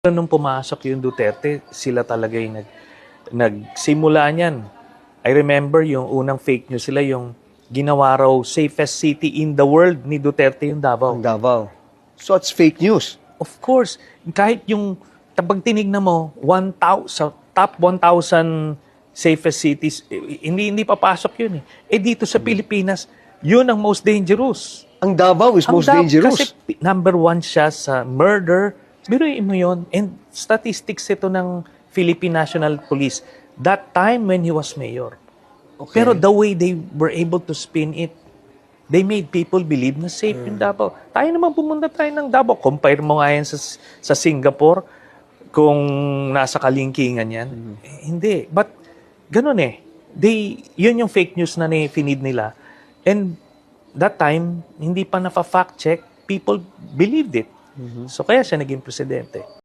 Nung pumasok yung Duterte, sila talaga yung nagsimula niyan. I remember yung unang fake news sila, yung ginawa raw safest city in the world ni Duterte yung Davao. Ang Davao. So it's fake news. Of course, kahit yung, pag tinignan mo, 1,000, sa top 1,000 safest cities, hindi papasok yun eh. Eh dito sa Pilipinas, yun ang most dangerous. Ang Davao is most dangerous. Kasi number 1 siya sa murder. Biruin mo yun. And statistics ito ng Philippine National Police. That time when he was mayor. Okay. Pero the way they were able to spin it, they made people believe na safe yung Davao. Tayo naman pumunta tayo ng Davao. Compare mo nga yan sa Singapore kung nasa kalingkingan yan. Eh, hindi. But ganun eh. Yun yung fake news na finid nila. And that time, hindi pa nafa-fact check, people believed it. So kaya siya naging presidente.